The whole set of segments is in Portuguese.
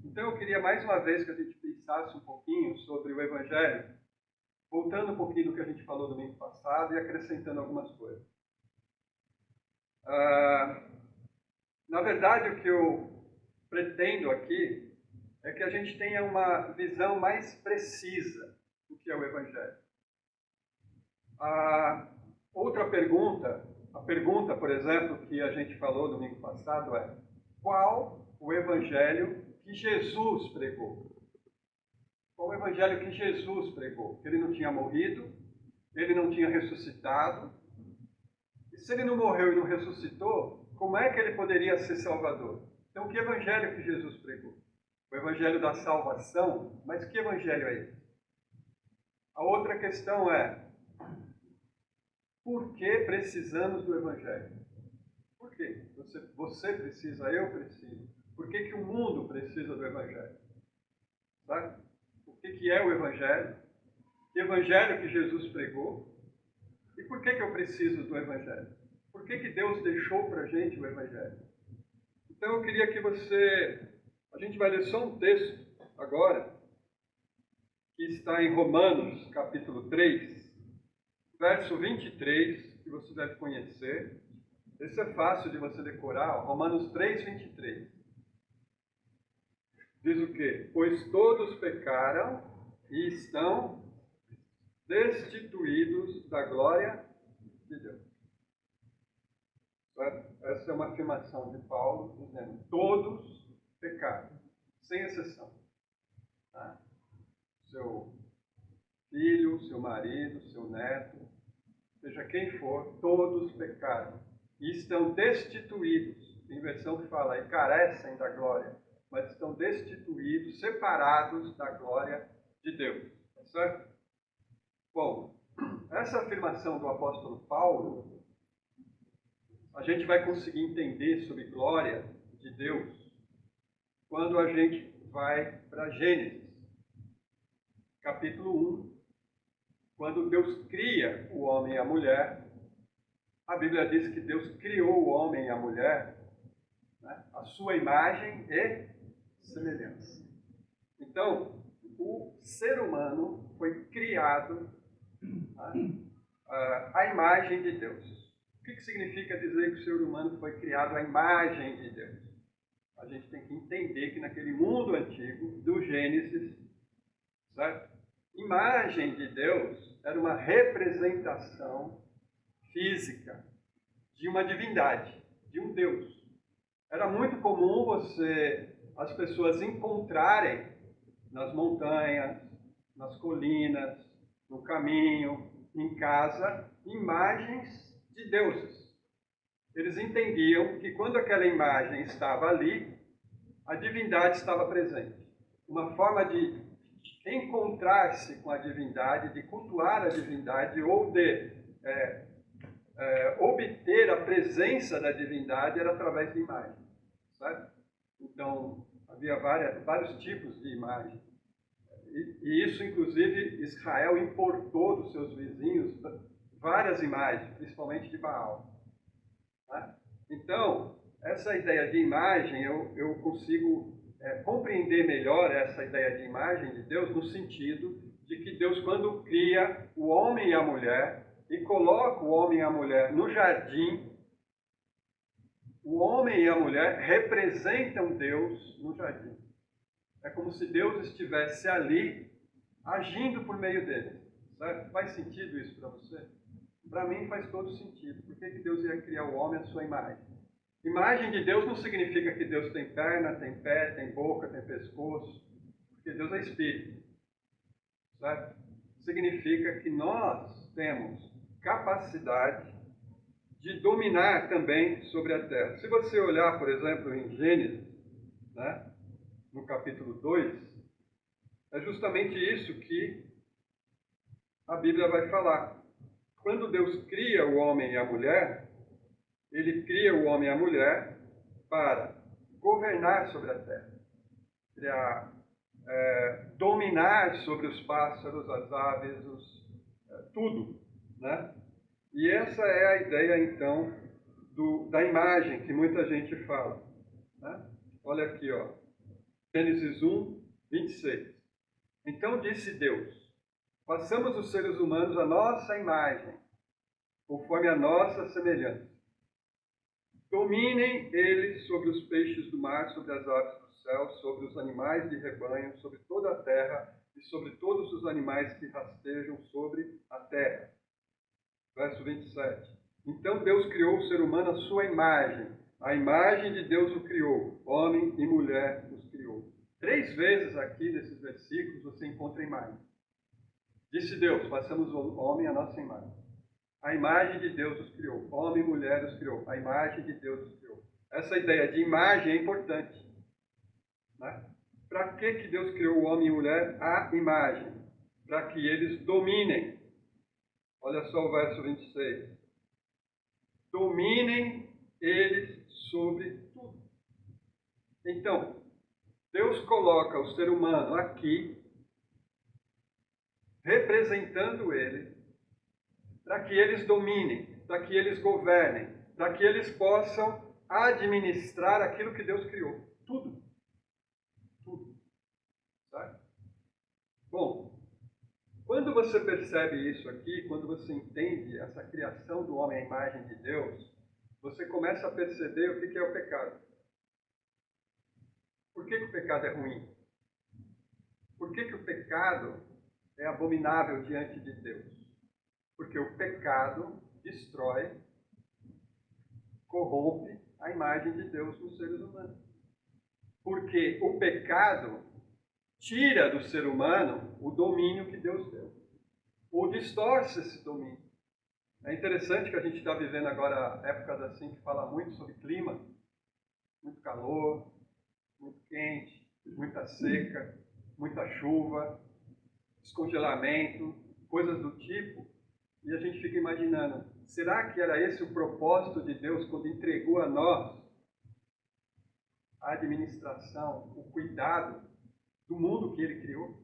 Então eu queria mais uma vez que a gente pensasse um pouquinho sobre o Evangelho, voltando um pouquinho do que a gente falou domingo passado e acrescentando algumas coisas. Na verdade, o que eu pretendo aqui é que a gente tenha uma visão mais precisa do que é o Evangelho. Outra pergunta, a pergunta, por exemplo, que a gente falou domingo passado é: qual o Evangelho que Jesus pregou? Qual o Evangelho que Jesus pregou? Ele não tinha morrido, ele não tinha ressuscitado. E se ele não morreu e não ressuscitou, como é que ele poderia ser Salvador? Então, que Evangelho que Jesus pregou? O Evangelho da salvação, mas que Evangelho é esse? A outra questão é: por que precisamos do Evangelho? Por quê? Você precisa, eu preciso. Por que o mundo precisa do Evangelho? Sabe? O que é o Evangelho? Que Evangelho que Jesus pregou? E por que eu preciso do Evangelho? Por que Deus deixou para a gente o Evangelho? Então eu queria que a gente vai ler só um texto agora, que está em Romanos, capítulo 3, verso 23, que você deve conhecer. Esse é fácil de você decorar, Romanos 3, 23. Diz o quê? Pois todos pecaram e estão destituídos da glória de Deus. Essa é uma afirmação de Paulo, dizendo: todos pecaram, sem exceção. Seu filho, seu marido, seu neto, seja quem for, todos pecaram e estão destituídos. Tem versão que fala, e carecem da glória, mas estão destituídos, separados da glória de Deus. Tá certo? Bom, essa afirmação do apóstolo Paulo, a gente vai conseguir entender sobre glória de Deus quando a gente vai para Gênesis, capítulo 1, quando Deus cria o homem e a mulher. A Bíblia diz que Deus criou o homem e a mulher, né, a sua imagem e semelhança. Então, o ser humano foi criado, né, à imagem de Deus. O que significa dizer que o ser humano foi criado à imagem de Deus? A gente tem que entender que naquele mundo antigo, do Gênesis, certo? Imagem de Deus era uma representação física de uma divindade, de um Deus. Era muito comum as pessoas encontrarem nas montanhas, nas colinas, no caminho, em casa, imagens de deuses. Eles entendiam que quando aquela imagem estava ali, a divindade estava presente. Uma forma de encontrar-se com a divindade, de cultuar a divindade ou de obter a presença da divindade era através de imagem. Certo? Então, havia vários tipos de imagem. E isso, inclusive, Israel importou dos seus vizinhos várias imagens, principalmente de Baal. Tá? Então, essa ideia de imagem, eu consigo compreender melhor essa ideia de imagem de Deus no sentido de que Deus, quando cria o homem e a mulher e coloca o homem e a mulher no jardim, o homem e a mulher representam Deus no jardim. É como se Deus estivesse ali, agindo por meio dele. Certo? Faz sentido isso para você? Para mim faz todo sentido. Por que Deus ia criar o homem à sua imagem? Imagem de Deus não significa que Deus tem perna, tem pé, tem boca, tem pescoço. Porque Deus é espírito. Certo? Significa que nós temos capacidade de dominar também sobre a terra. Se você olhar, por exemplo, em Gênesis, né, no capítulo 2, é justamente isso que a Bíblia vai falar. Quando Deus cria o homem e a mulher, Ele cria o homem e a mulher para governar sobre a terra, para dominar sobre os pássaros, as aves, tudo, né? E essa é a ideia, então, da imagem que muita gente fala. Né? Olha aqui, ó. Gênesis 1, 26. Então disse Deus: façamos os seres humanos à nossa imagem, conforme a nossa semelhança. Dominem eles sobre os peixes do mar, sobre as aves do céu, sobre os animais de rebanho, sobre toda a terra e sobre todos os animais que rastejam sobre a terra. Verso 27. Então Deus criou o ser humano à sua imagem. A imagem de Deus o criou. Homem e mulher os criou. 3 vezes aqui nesses versículos você encontra imagem. Disse Deus: façamos o homem à nossa imagem. A imagem de Deus os criou. Homem e mulher os criou. A imagem de Deus os criou. Essa ideia de imagem é importante. Né? Para que Deus criou o homem e mulher? A imagem. Para que eles dominem. Olha só o verso 26. Dominem eles sobre tudo. Então, Deus coloca o ser humano aqui, representando ele, para que eles dominem, para que eles governem, para que eles possam administrar aquilo que Deus criou. Tudo. Tudo. Certo? Bom, quando você percebe isso aqui, quando você entende essa criação do homem à imagem de Deus, você começa a perceber o que é o pecado. Por que o pecado é ruim? Por que o pecado é abominável diante de Deus? Porque o pecado destrói, corrompe a imagem de Deus nos seres humanos. Porque o pecado tira do ser humano o domínio que Deus deu. Ou distorce esse domínio. É interessante que a gente está vivendo agora épocas assim que fala muito sobre clima. Muito calor, muito quente, muita seca, muita chuva, descongelamento, coisas do tipo. E a gente fica imaginando, será que era esse o propósito de Deus quando entregou a nós a administração, o cuidado do mundo que Ele criou?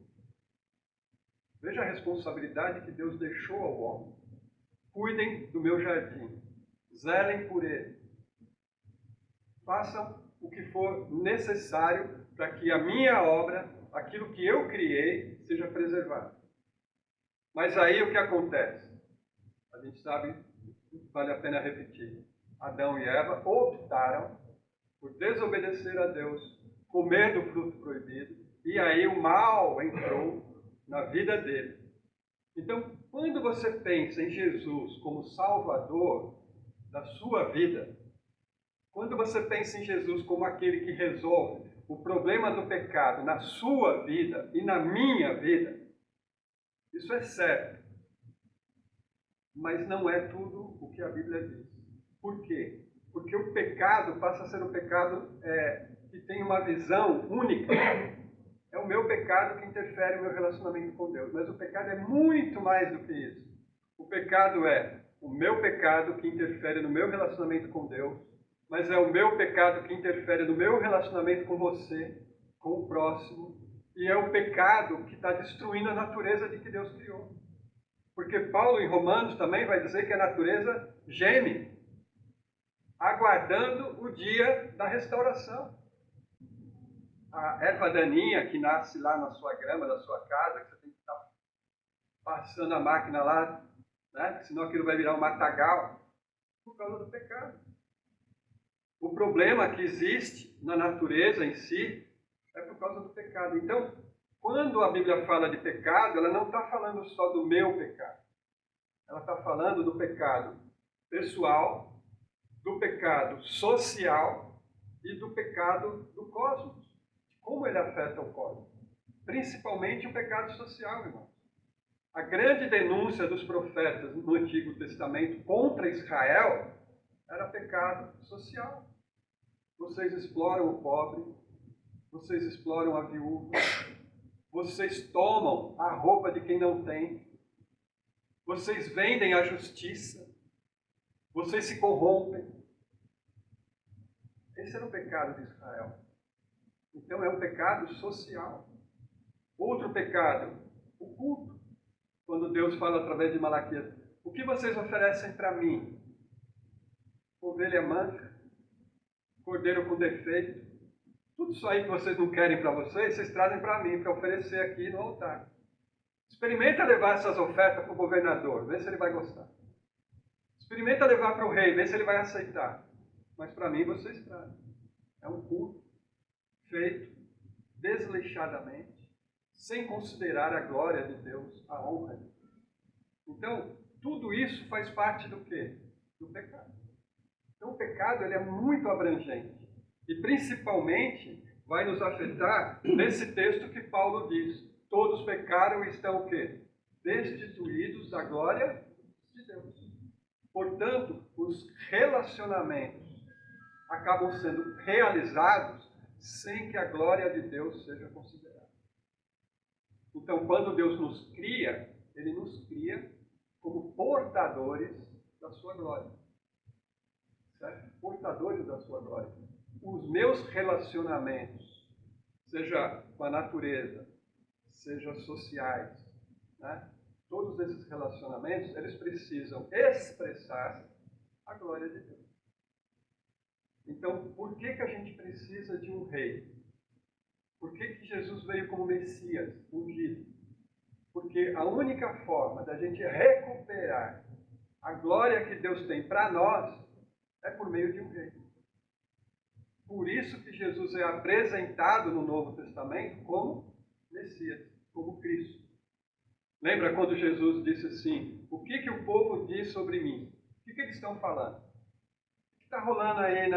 Veja a responsabilidade que Deus deixou ao homem. Cuidem do meu jardim, zelem por ele, façam o que for necessário para que a minha obra, aquilo que eu criei, seja preservado. Mas aí o que acontece? A gente sabe, vale a pena repetir. Adão e Eva optaram por desobedecer a Deus, comer do fruto proibido, e aí o mal entrou na vida dele. Então, quando você pensa em Jesus como Salvador da sua vida, quando você pensa em Jesus como aquele que resolve o problema do pecado na sua vida e na minha vida, isso é certo. Mas não é tudo o que a Bíblia diz. Por quê? Porque o pecado passa a ser um pecado que tem uma visão única. É o meu pecado que interfere no meu relacionamento com Deus. Mas o pecado é muito mais do que isso. O pecado é o meu pecado que interfere no meu relacionamento com Deus, mas é o meu pecado que interfere no meu relacionamento com você, com o próximo, e é o pecado que está destruindo a natureza de que Deus criou. Porque Paulo, em Romanos, também vai dizer que a natureza geme, aguardando o dia da restauração. A erva daninha que nasce lá na sua grama, da sua casa, que você tem que estar passando a máquina lá, né? Senão aquilo vai virar um matagal, por causa do pecado. O problema que existe na natureza em si é por causa do pecado. Então, quando a Bíblia fala de pecado, ela não está falando só do meu pecado. Ela está falando do pecado pessoal, do pecado social e do pecado do cosmos. Como ele afeta o cosmos? Principalmente o pecado social, irmãos. A grande denúncia dos profetas no Antigo Testamento contra Israel era pecado social. Vocês exploram o pobre, vocês exploram a viúva, vocês tomam a roupa de quem não tem, vocês vendem a justiça, vocês se corrompem. Esse era o pecado de Israel. Então é um pecado social. Outro pecado, o culto. Quando Deus fala através de Malaquias, o que vocês oferecem para mim? Ovelha manca, cordeiro com defeito. Tudo isso aí que vocês não querem para vocês, vocês trazem para mim, para oferecer aqui no altar. Experimenta levar essas ofertas para o governador, vê se ele vai gostar. Experimenta levar para o rei, vê se ele vai aceitar. Mas para mim vocês trazem. É um culto feito desleixadamente, sem considerar a glória de Deus, a honra de Deus. Então, tudo isso faz parte do quê? Do pecado. Então, o pecado ele é muito abrangente. E, principalmente, vai nos afetar nesse texto que Paulo diz. Todos pecaram e estão o quê? Destituídos da glória de Deus. Portanto, os relacionamentos acabam sendo realizados sem que a glória de Deus seja considerada. Então, quando Deus nos cria, Ele nos cria como portadores da sua glória. Certo? Portadores da sua glória. Os meus relacionamentos, seja com a natureza, seja sociais, né? Todos esses relacionamentos, eles precisam expressar a glória de Deus. Então, por que a gente precisa de um rei? Por que Jesus veio como Messias, ungido? Porque a única forma da gente recuperar a glória que Deus tem para nós é por meio de um rei. Por isso que Jesus é apresentado no Novo Testamento como Messias, como Cristo. Lembra quando Jesus disse assim, o que o povo diz sobre mim? O que eles estão falando? O que está rolando aí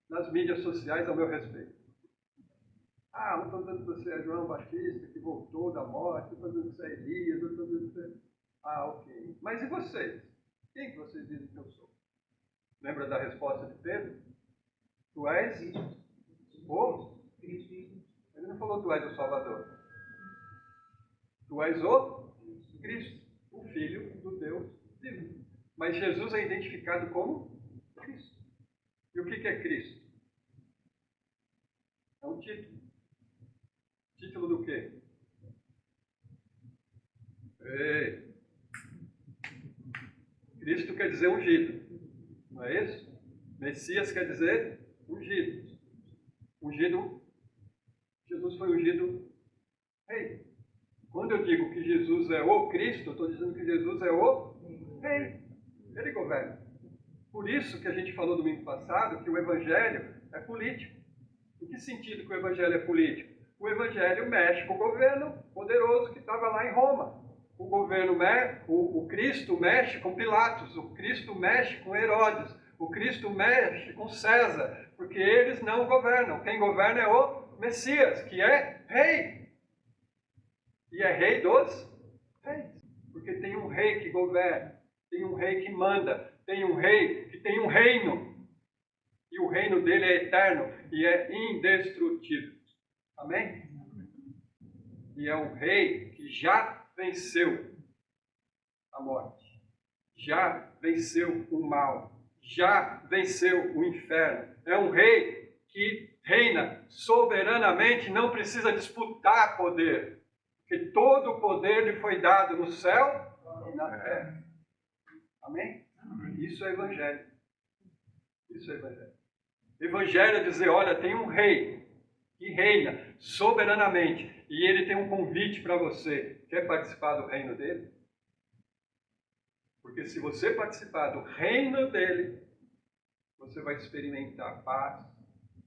nas mídias sociais ao meu respeito? Ah, um estão dizendo que você é João Batista, que voltou da morte, outro dizendo que você é Elias, outro dizendo que você... Ah, ok. Mas e vocês? Quem que vocês dizem que eu sou? Lembra da resposta de Pedro? Tu és o Cristo. Ele não falou tu és o Salvador. Tu és o Cristo, o Filho do Deus vivo. Mas Jesus é identificado como Cristo. E o que é Cristo? É um título. Título do quê? Ei. Cristo quer dizer ungido. Não é isso? Messias quer dizer ungido. Ungido. Jesus foi ungido rei. Quando eu digo que Jesus é o Cristo, eu estou dizendo que Jesus é o rei. Ele governa. Por isso que a gente falou domingo passado que o Evangelho é político. Em que sentido que o Evangelho é político? O Evangelho mexe com o governo poderoso que estava lá em Roma. O Cristo mexe com Pilatos, o Cristo mexe com Herodes, o Cristo mexe com César, porque eles não governam. Quem governa é o Messias, que é rei. E é rei dos reis. Porque tem um rei que governa, tem um rei que manda, tem um rei que tem um reino. E o reino dele é eterno e é indestrutível. Amém? E é um rei que já venceu a morte, já venceu o mal, já venceu o inferno. É um rei que reina soberanamente, não precisa disputar poder, porque todo o poder lhe foi dado no céu e na terra. Amém? Isso é evangelho. Isso é evangelho. Evangelho é dizer, olha, tem um rei que reina soberanamente e ele tem um convite para você. Quer participar do reino dele? Porque se você participar do reino dele, você vai experimentar paz,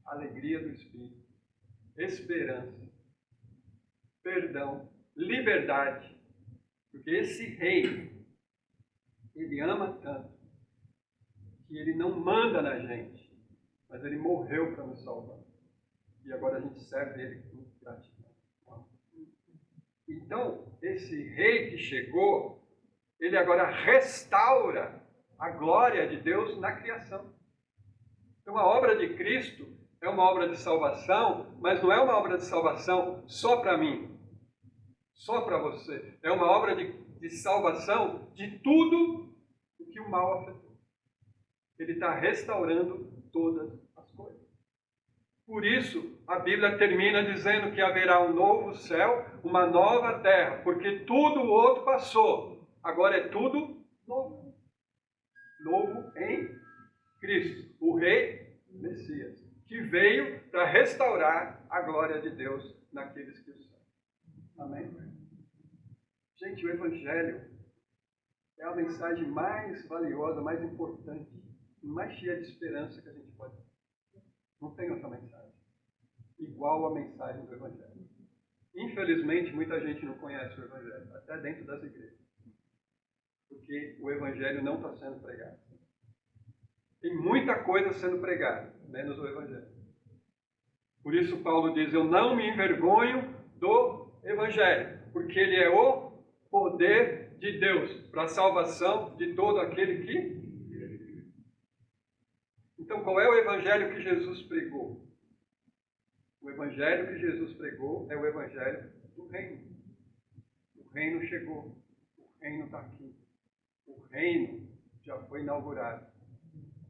alegria do Espírito, esperança, perdão, liberdade. Porque esse rei, ele ama tanto que ele não manda na gente, mas ele morreu para nos salvar. E agora a gente serve ele com gratidão. Então, esse rei que chegou, ele agora restaura a glória de Deus na criação. Então, a obra de Cristo é uma obra de salvação, mas não é uma obra de salvação só para mim, só para você. É uma obra de salvação de tudo o que o mal afetou. Ele está restaurando todas as coisas. Por isso, a Bíblia termina dizendo que haverá um novo céu, uma nova terra, porque tudo o outro passou. Agora é tudo novo. Novo em Cristo, o Rei Messias. que veio para restaurar a glória de Deus naqueles que o servem. Amém? Gente, o Evangelho é a mensagem mais valiosa, mais importante, mais cheia de esperança que a gente pode ter. Não tem outra mensagem igual à mensagem do Evangelho. Infelizmente, muita gente não conhece o Evangelho, até dentro das igrejas. Porque o Evangelho não está sendo pregado. Tem muita coisa sendo pregada, menos o Evangelho. Por isso Paulo diz, eu não me envergonho do Evangelho, porque ele é o poder de Deus para a salvação de todo aquele que... Então, qual é o Evangelho que Jesus pregou? O Evangelho que Jesus pregou é o Evangelho do reino. O reino chegou, o reino está aqui. O reino já foi inaugurado.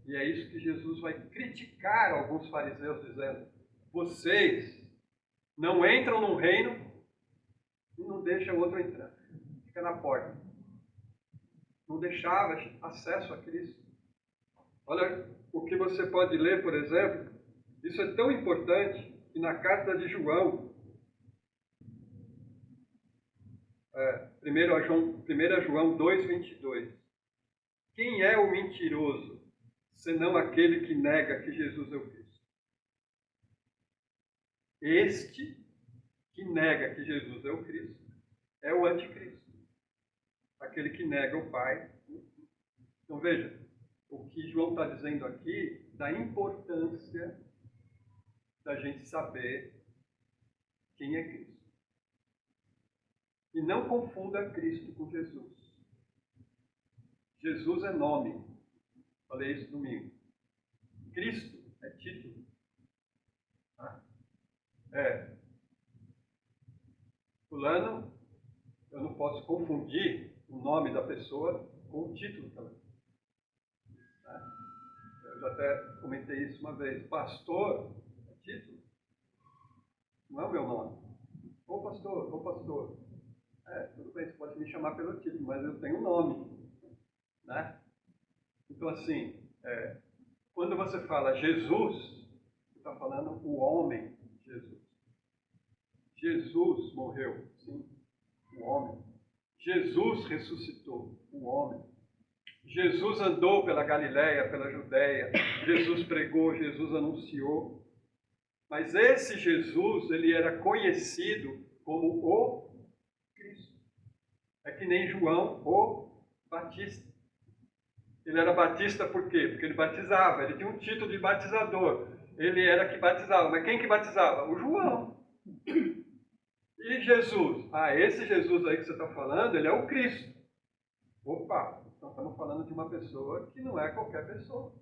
E é isso que Jesus vai criticar alguns fariseus, dizendo, vocês não entram no reino e não deixam o outro entrar. Fica na porta. Não deixava acesso a Cristo. Olha o que você pode ler, por exemplo. Isso é tão importante que na carta de João, 1 João 2,22. Quem é o mentiroso, senão aquele que nega que Jesus é o Cristo? Este que nega que Jesus é o Cristo é o anticristo. Aquele que nega o Pai. Então veja, o que João está dizendo aqui da importância da gente saber quem é Cristo. E não confunda Cristo com Jesus. Jesus é nome. Falei isso domingo. Cristo é título. Fulano, eu não posso confundir o nome da pessoa com o título também. Eu já até comentei isso uma vez. Pastor é título. Não é o meu nome. Ô pastor, ô pastor. Tudo bem, você pode me chamar pelo título, mas eu tenho um nome. Né? Então, assim, quando você fala Jesus, você está falando o homem Jesus. Jesus morreu, sim, o homem. Jesus ressuscitou, o homem. Jesus andou pela Galileia, pela Judéia. Jesus pregou, Jesus anunciou. Mas esse Jesus, ele era conhecido como o Cristo. É que nem João, o Batista. Ele era batista por quê? Porque ele batizava, ele tinha um título de batizador. Ele era que batizava. Mas quem que batizava? O João. E Jesus? Esse Jesus aí que você está falando, ele é o Cristo. Opa, então estamos falando de uma pessoa que não é qualquer pessoa.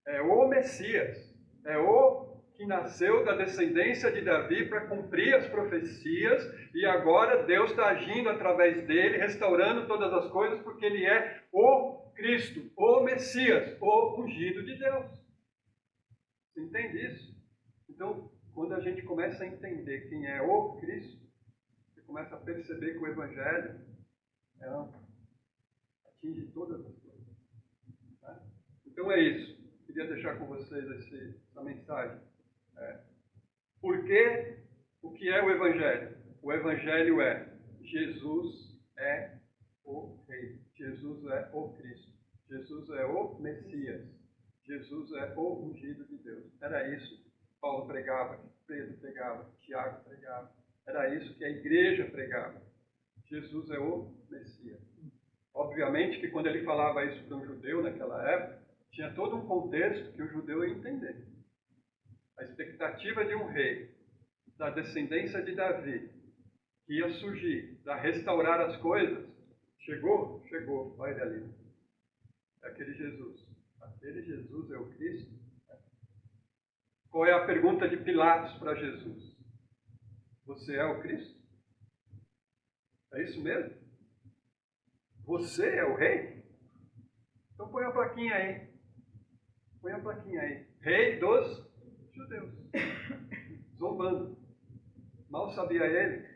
É o Messias. É o que nasceu da descendência de Davi para cumprir as profecias. E agora Deus está agindo através dele, restaurando todas as coisas, porque ele é o Cristo, o Messias, o ungido de Deus. Você entende isso? Então, quando a gente começa a entender quem é o Cristo, você começa a perceber que o Evangelho atinge todas as coisas. Tá? Então é isso. Queria deixar com vocês essa mensagem. Porque o que é o Evangelho? O Evangelho é Jesus é o Rei. Jesus é o Cristo. Jesus é o Messias. Jesus é o ungido de Deus. Era isso que Paulo pregava, que Pedro pregava, que Tiago pregava. Era isso que a igreja pregava. Jesus é o Messias. Obviamente que quando ele falava isso para um judeu naquela época, tinha todo um contexto que o judeu ia entender. A expectativa de um rei, da descendência de Davi, que ia surgir para restaurar as coisas, chegou, olha ele ali. É aquele Jesus. Aquele Jesus é o Cristo. Qual é a pergunta de Pilatos para Jesus? Você é o Cristo? É isso mesmo? Você é o rei? Então põe a plaquinha aí. Põe a plaquinha aí. Rei dos judeus. Zombando. Mal sabia ele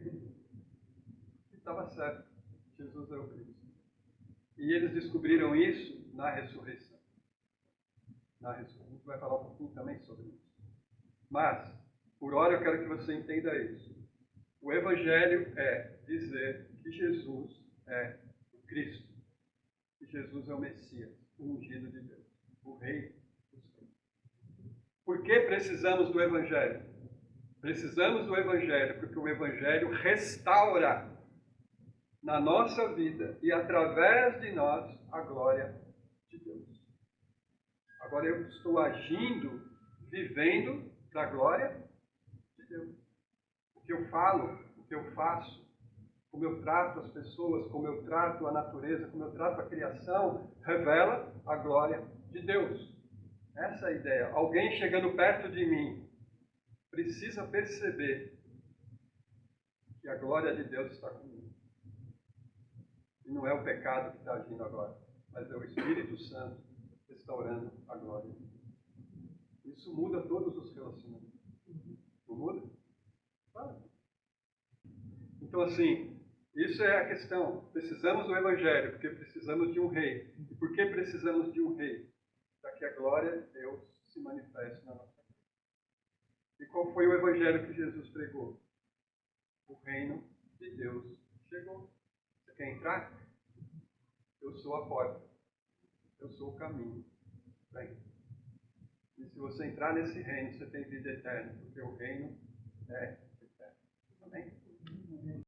que estava certo. Jesus é o Cristo. E eles descobriram isso na ressurreição. A gente vai falar um pouquinho também sobre isso. Mas, por hora, eu quero que você entenda isso. O Evangelho é dizer que Jesus é o Cristo, que Jesus é o Messias, o ungido de Deus, o Rei dos Reis. Por que precisamos do Evangelho? Precisamos do Evangelho porque o Evangelho restaura na nossa vida e através de nós a glória de Deus. Agora eu estou agindo, vivendo para a glória de Deus. O que eu falo, o que eu faço, como eu trato as pessoas, como eu trato a natureza, como eu trato a criação, revela a glória de Deus. Essa é a ideia. Alguém chegando perto de mim precisa perceber que a glória de Deus está comigo. E não é o pecado que está agindo agora, mas é o Espírito Santo restaurando a glória de Deus. Isso muda todos os relacionamentos. Não muda? Claro. Então, assim, isso é a questão. Precisamos do Evangelho, porque precisamos de um rei. E por que precisamos de um rei? Para que a glória de Deus se manifeste na nossa vida. E qual foi o Evangelho que Jesus pregou? O reino de Deus chegou. Você quer entrar? Eu sou a porta. Eu sou o caminho. Vem. E se você entrar nesse reino, você tem vida eterna, porque o reino é eterno. Amém?